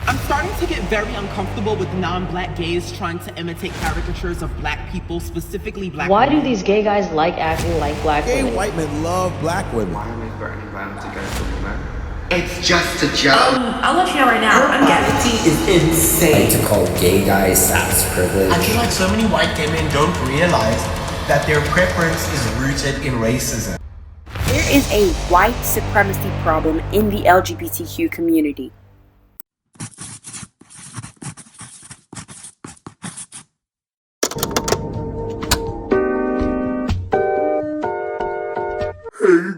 I'm starting to get very uncomfortable with non-black gays trying to imitate caricatures of black people, specifically black Why women. do these gay guys like acting like black women? Gay white men love black women. Why are we threatening violence against women? It's just a joke. I'll let you know right now. I'm gay. is I insane. like to call gay guys saps privilege. I feel like so many white gay men don't realize that their preference is rooted in racism. There is a white supremacy problem in the LGBTQ community.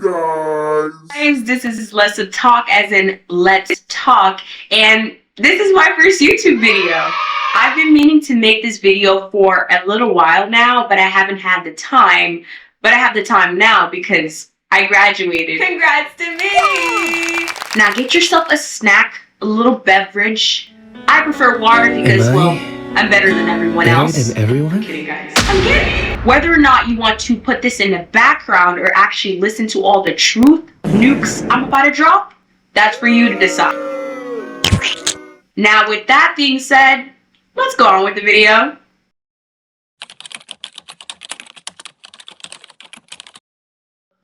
Guys, this is Let's Talk, as in Let's Talk, and this is my first YouTube video. I've been meaning to make this video for a little while now, but I haven't had the time. But I have the time now because I graduated. Congrats to me! Now get yourself a snack, a little beverage. I prefer water because, well, I'm better than everyone else. Everyone? I'm kidding, guys. I'm kidding. Whether or not you want to put this in the background or actually listen to all the truth nukes I'm about to drop, that's for you to decide. Now, with that being said, let's go on with the video.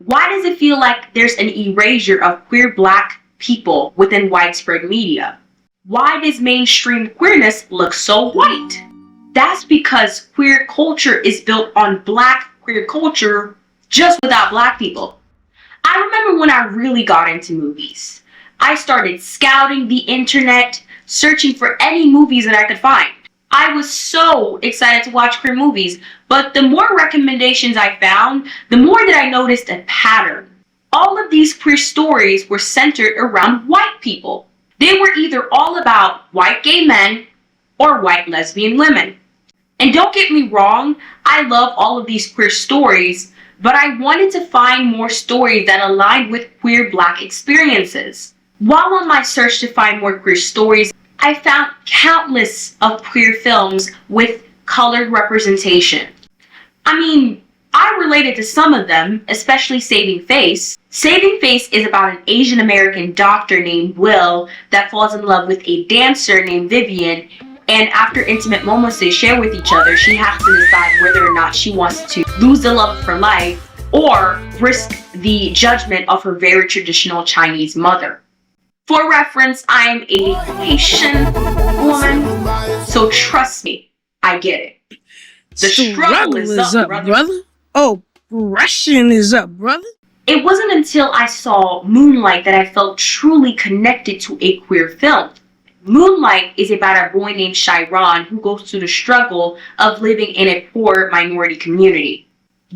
Why does it feel like there's an erasure of queer black people within widespread media? Why does mainstream queerness look so white? That's because queer culture is built on black queer culture, just without black people. I remember when I really got into movies. I started scouting the internet, searching for any movies that I could find. I was so excited to watch queer movies, but the more recommendations I found, the more that I noticed a pattern. All of these queer stories were centered around white people. They were either all about white gay men or white lesbian women. And don't get me wrong, I love all of these queer stories, but I wanted to find more stories that aligned with queer black experiences. While on my search to find more queer stories, I found countless of queer films with colored representation. I mean, I related to some of them, especially Saving Face. Saving Face is about an Asian American doctor named Will that falls in love with a dancer named Vivian, and after intimate moments they share with each other, she has to decide whether or not she wants to lose the love of her life or risk the judgment of her very traditional Chinese mother. For reference, I am a Haitian woman, so trust me, I get it. The struggle is up, brother. Oh, Russian is up, brother. It wasn't until I saw Moonlight that I felt truly connected to a queer film. Moonlight is about a boy named Chiron who goes through the struggle of living in a poor minority community,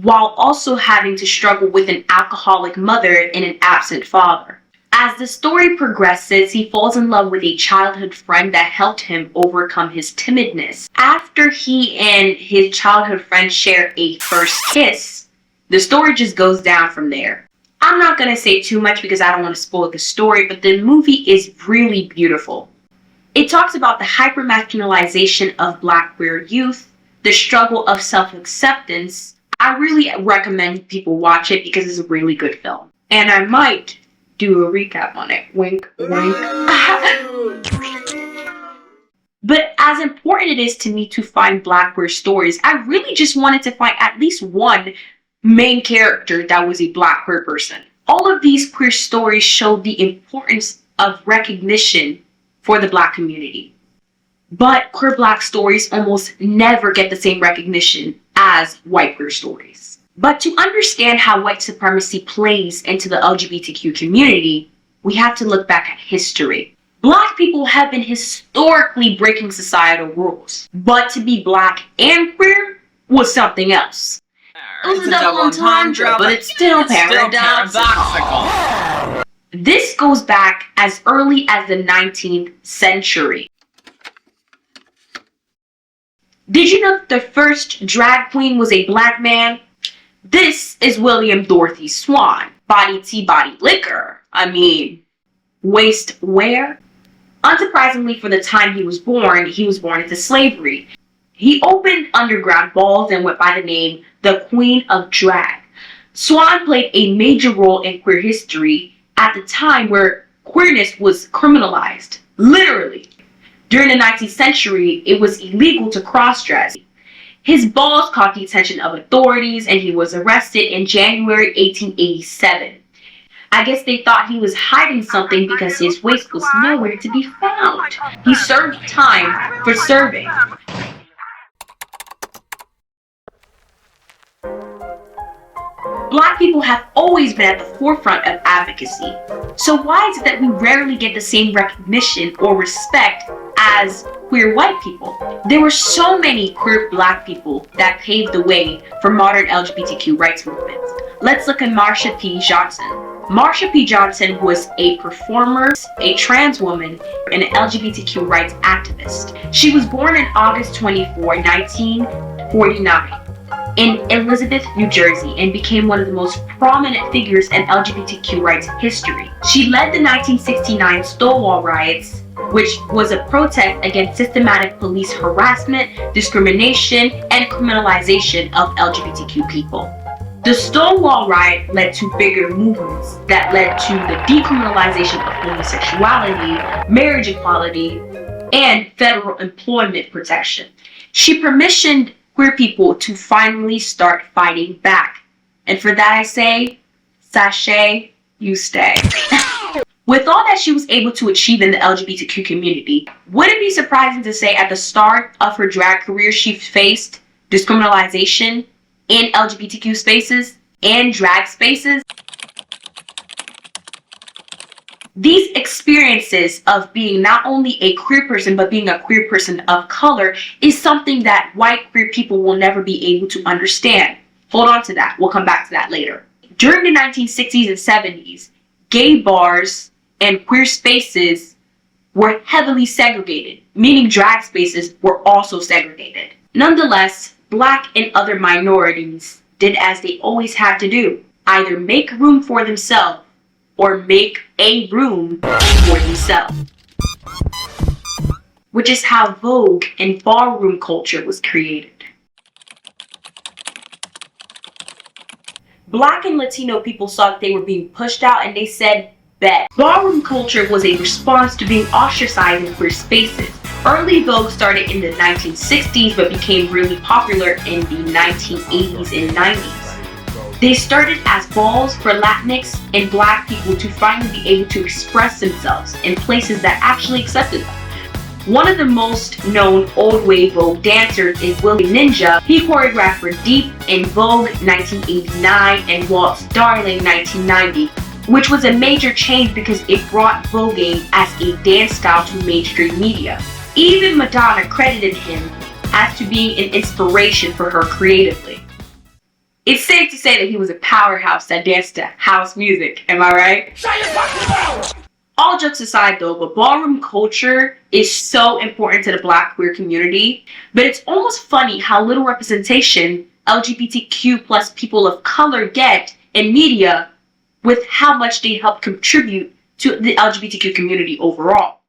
while also having to struggle with an alcoholic mother and an absent father. As the story progresses, he falls in love with a childhood friend that helped him overcome his timidness. After he and his childhood friend share a first kiss, the story just goes down from there. I'm not going to say too much because I don't want to spoil the story, but the movie is really beautiful. It talks about the hypermasculinization of black queer youth, the struggle of self-acceptance. I really recommend people watch it because it's a really good film. And I might do a recap on it. Wink, wink. But as important it is to me to find black queer stories, I really just wanted to find at least one main character that was a black queer person. All of these queer stories show the importance of recognition for the black community. But queer black stories almost never get the same recognition as white queer stories. But to understand how white supremacy plays into the LGBTQ community, we have to look back at history. Black people have been historically breaking societal rules, but to be black and queer was something else. It was a double entendre, but it's still paradoxical. This goes back as early as the 19th century. Did you know that the first drag queen was a black man? This is William Dorothy Swan. Body tea, body liquor. I mean, waist wear? Unsurprisingly, for the time he was born into slavery. He opened underground balls and went by the name the Queen of Drag. Swan played a major role in queer history at the time where queerness was criminalized. Literally. During the 19th century, it was illegal to cross-dress. His balls caught the attention of authorities and he was arrested in January 1887. I guess they thought he was hiding something because his waist was nowhere to be found. He served time for serving. Black people have always been at the forefront of advocacy. So why is it that we rarely get the same recognition or respect as queer white people? There were so many queer black people that paved the way for modern LGBTQ rights movements. Let's look at Marsha P. Johnson. Marsha P. Johnson was a performer, a trans woman, and an LGBTQ rights activist. She was born on August 24, 1949. in Elizabeth, New Jersey, and became one of the most prominent figures in LGBTQ rights history. She led the 1969 Stonewall Riots, which was a protest against systematic police harassment, discrimination, and criminalization of LGBTQ people. The Stonewall Riot led to bigger movements that led to the decriminalization of homosexuality, marriage equality, and federal employment protection. She permissioned queer people to finally start fighting back. And for that I say, sashay, you stay. With all that she was able to achieve in the LGBTQ community, would it be surprising to say at the start of her drag career she faced discriminalization in LGBTQ spaces and drag spaces? These experiences of being not only a queer person, but being a queer person of color is something that white queer people will never be able to understand. Hold on to that. We'll come back to that later. During the 1960s and 70s, gay bars and queer spaces were heavily segregated, meaning drag spaces were also segregated. Nonetheless, Black and other minorities did as they always had to do, either make room for themselves or make a room for themselves. Which is how Vogue and ballroom culture was created. Black and Latino people saw that they were being pushed out and they said, bet. Ballroom culture was a response to being ostracized in queer spaces. Early Vogue started in the 1960s but became really popular in the 1980s and 90s. They started as balls for Latinx and Black people to finally be able to express themselves in places that actually accepted them. One of the most known old wave Vogue dancers is Willie Ninja. He choreographed for Deep in Vogue 1989 and Walt's Darling 1990, which was a major change because it brought voguing as a dance style to mainstream media. Even Madonna credited him as to being an inspiration for her creatively. It's safe to say that he was a powerhouse that danced to house music, am I right? All jokes aside though, but ballroom culture is so important to the Black queer community, but it's almost funny how little representation LGBTQ plus people of color get in media with how much they help contribute to the LGBTQ community overall.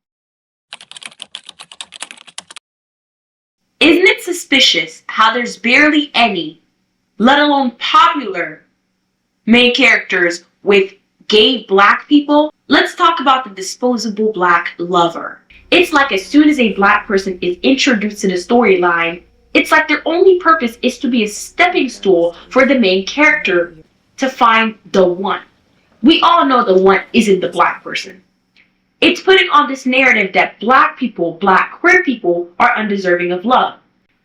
Isn't it suspicious how there's barely any, let alone popular, main characters with gay Black people? Let's talk about the disposable Black lover. It's like as soon as a Black person is introduced to the storyline, it's like their only purpose is to be a stepping stool for the main character to find the one. We all know the one isn't the Black person. It's putting on this narrative that Black people, Black queer people, are undeserving of love.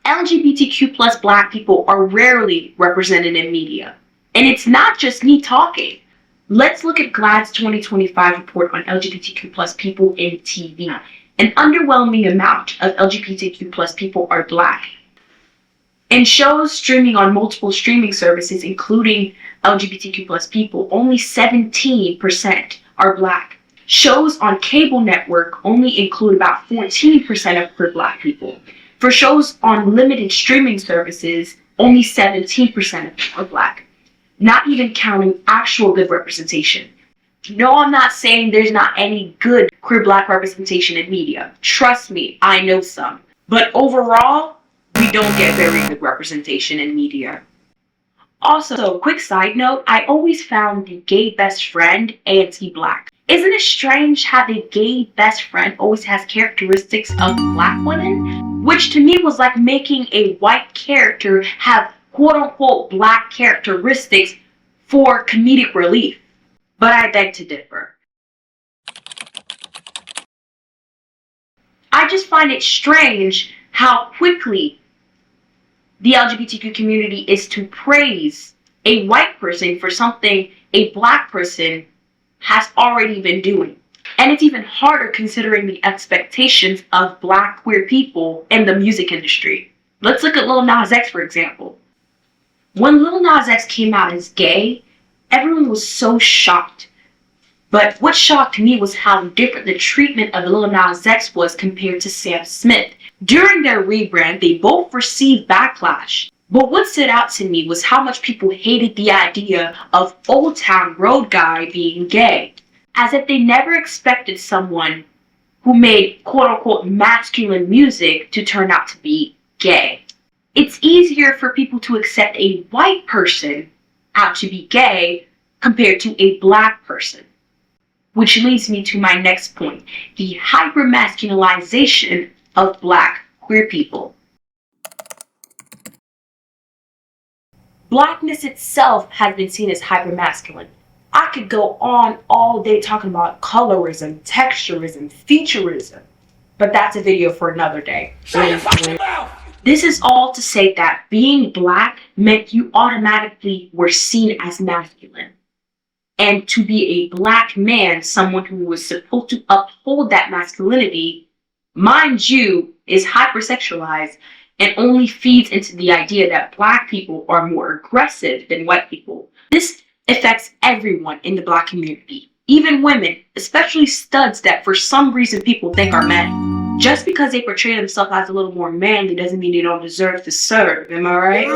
LGBTQ plus Black people are rarely represented in media. And it's not just me talking. Let's look at GLAAD's 2025 report on LGBTQ plus people in TV. An underwhelming amount of LGBTQ plus people are Black. In shows streaming on multiple streaming services, including LGBTQ plus people, only 17% are Black. Shows on cable network only include about 14% of queer Black people. For shows on limited streaming services, only 17% are Black. Not even counting actual good representation. No, I'm not saying there's not any good queer Black representation in media. Trust me, I know some. But overall, we don't get very good representation in media. Also, quick side note, I always found the gay best friend anti-Black. Isn't it strange how the gay best friend always has characteristics of black women? Which to me was like making a white character have quote unquote black characteristics for comedic relief. But I beg to differ. I just find it strange how quickly the LGBTQ community is to praise a white person for something a black person has already been doing. And it's even harder considering the expectations of black queer people in the music industry. Let's look at Lil Nas X, for example. When Lil Nas X came out as gay, everyone was so shocked. But what shocked me was how different the treatment of Lil Nas X was compared to Sam Smith. During their rebrand, they both received backlash. But what stood out to me was how much people hated the idea of Old Town Road Guy being gay. As if they never expected someone who made quote-unquote masculine music to turn out to be gay. It's easier for people to accept a white person out to be gay compared to a black person. Which leads me to my next point, the hyper-masculinization of black queer people. Blackness itself has been seen as hyper-masculine. I could go on all day talking about colorism, texturism, featureism, but that's a video for another day. Shut your fucking mouth! This is all to say that being black meant you automatically were seen as masculine. And to be a black man, someone who was supposed to uphold that masculinity, mind you, is hypersexualized and only feeds into the idea that black people are more aggressive than white people. This affects everyone in the black community, even women, especially studs that for some reason people think are men. Just because they portray themselves as a little more manly doesn't mean they don't deserve to serve, am I right?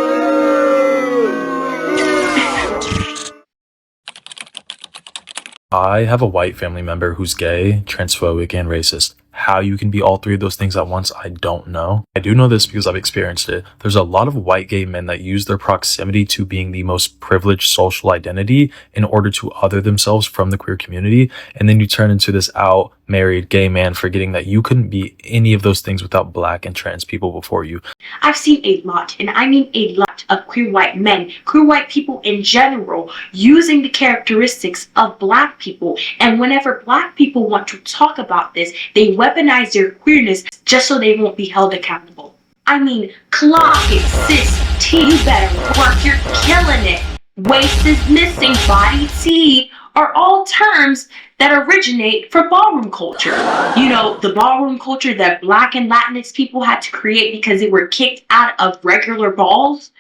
I have a white family member who's gay, transphobic, and racist. How you can be all three of those things at once, I don't know. I do know this because I've experienced it. There's a lot of white gay men that use their proximity to being the most privileged social identity in order to other themselves from the queer community. And then you turn into this out, married, gay man, forgetting that you couldn't be any of those things without black and trans people before you. I've seen a lot, and I mean a lot, of queer white men, queer white people in general, using the characteristics of black people. And whenever black people want to talk about this, they weaponize their queerness just so they won't be held accountable. I mean, clock it, sis, T, you better work, you're killing it. Waist is missing, body T, are all terms that originate from ballroom culture. You know, the ballroom culture that Black and Latinx people had to create because they were kicked out of regular balls.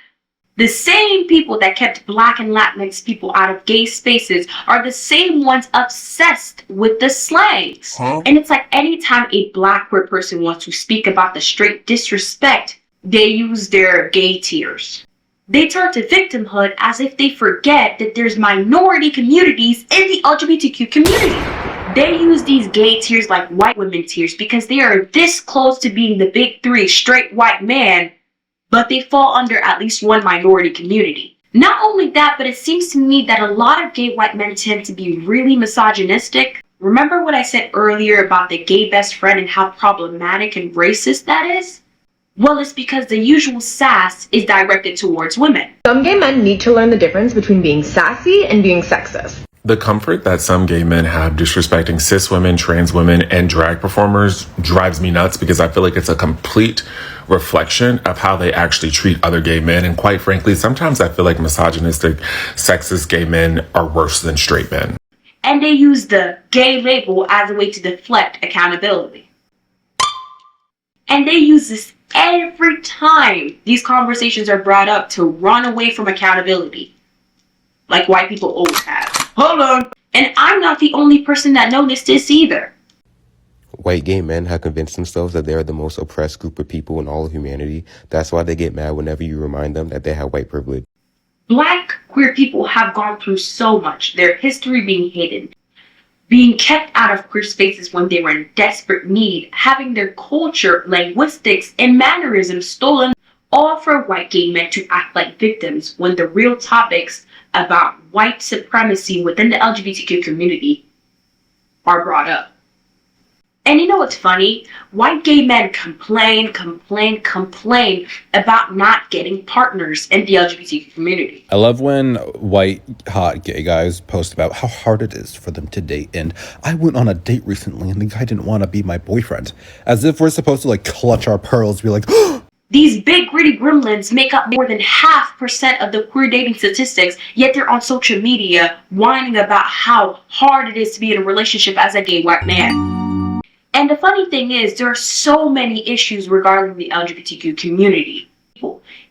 The same people that kept Black and Latinx people out of gay spaces are the same ones obsessed with the slangs. And it's like anytime a Black queer person wants to speak about the straight disrespect, they use their gay tears. They turn to victimhood as if they forget that there's minority communities in the LGBTQ community. They use these gay tears like white women tears because they are this close to being the big three straight white man, but they fall under at least one minority community. Not only that, but it seems to me that a lot of gay white men tend to be really misogynistic. Remember what I said earlier about the gay best friend and how problematic and racist that is? Well, it's because the usual sass is directed towards women. Some gay men need to learn the difference between being sassy and being sexist. The comfort that some gay men have disrespecting cis women, trans women, and drag performers drives me nuts because I feel like it's a complete reflection of how they actually treat other gay men. And quite frankly, sometimes I feel like misogynistic, sexist gay men are worse than straight men. And they use the gay label as a way to deflect accountability. And they use this every time these conversations are brought up to run away from accountability. Like white people always have. Hold on. And I'm not the only person that noticed this either. White gay men have convinced themselves that they are the most oppressed group of people in all of humanity. That's why they get mad whenever you remind them that they have white privilege. Black queer people have gone through so much. Their history being hidden, being kept out of queer spaces when they were in desperate need, having their culture, linguistics, and mannerisms stolen, all for white gay men to act like victims when the real topics about white supremacy within the LGBTQ community are brought up. And you know what's funny? White gay men complain about not getting partners in the LGBTQ community. I love when white hot gay guys post about how hard it is for them to date, and I went on a date recently and the guy didn't want to be my boyfriend. As if we're supposed to like clutch our pearls, be like, These big gritty gremlins make up more than 0.5% of the queer dating statistics, yet they're on social media whining about how hard it is to be in a relationship as a gay white man. And the funny thing is, there are so many issues regarding the LGBTQ community.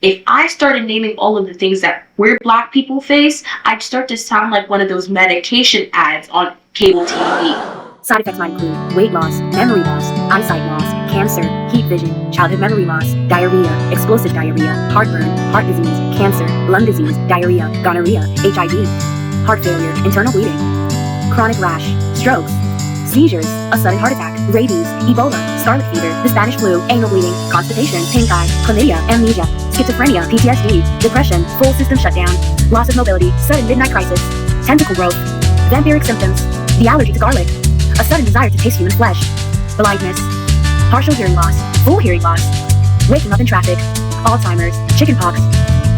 If I started naming all of the things that queer black people face, I'd start to sound like one of those medication ads on cable TV. Side effects might include weight loss, memory loss, eyesight loss, cancer, heat vision, childhood memory loss, diarrhea, explosive diarrhea, heartburn, heart disease, cancer, lung disease, diarrhea, gonorrhea, HIV, heart failure, internal bleeding, chronic rash, strokes, seizures, a sudden heart attack, rabies, Ebola, scarlet fever, the Spanish flu, anal bleeding, constipation, pink eye, chlamydia, amnesia, schizophrenia, PTSD, depression, full system shutdown, loss of mobility, sudden midnight crisis, tentacle growth, vampiric symptoms, the allergy to garlic, a sudden desire to taste human flesh, blindness, partial hearing loss, full hearing loss, waking up in traffic, Alzheimer's, chickenpox,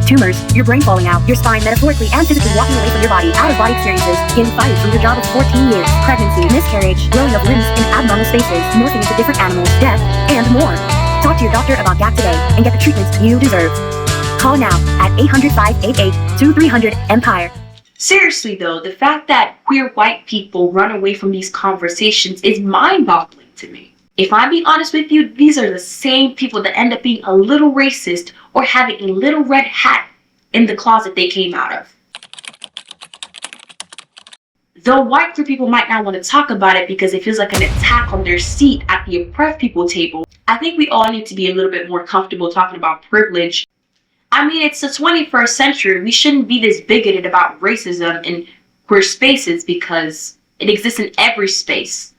tumors, your brain falling out, your spine metaphorically and physically walking away from your body, out-of-body experiences, getting fired from your job of 14 years, pregnancy, miscarriage, growing of limbs in abnormal spaces, morphing into different animals, death, and more. Talk to your doctor about GAP today and get the treatments you deserve. Call now at 800-588-2300-EMPIRE. Seriously though, the fact that queer white people run away from these conversations is mind-boggling to me. If I'm being honest with you, these are the same people that end up being a little racist or having a little red hat in the closet they came out of. Though white queer people might not want to talk about it because it feels like an attack on their seat at the oppressed people table, I think we all need to be a little bit more comfortable talking about privilege. I mean, it's the 21st century. We shouldn't be this bigoted about racism in queer spaces because it exists in every space.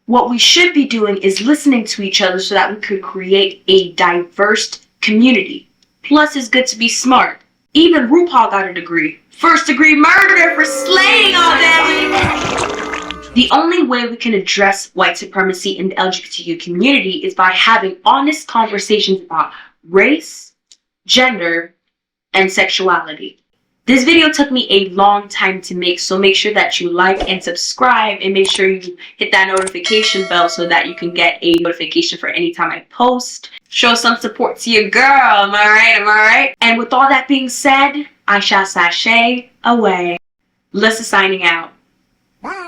What we should be doing is listening to each other so that we could create a diverse community. Plus, it's good to be smart. Even RuPaul got a degree. First degree murder for slaying all them. The only way we can address white supremacy in the LGBTQ community is by having honest conversations about race, gender, and sexuality. This video took me a long time to make, so make sure that you like and subscribe and make sure you hit that notification bell so that you can get a notification for any time I post. Show some support to your girl, am I right? And with all that being said, I shall sashay away. Lissa signing out. Bye.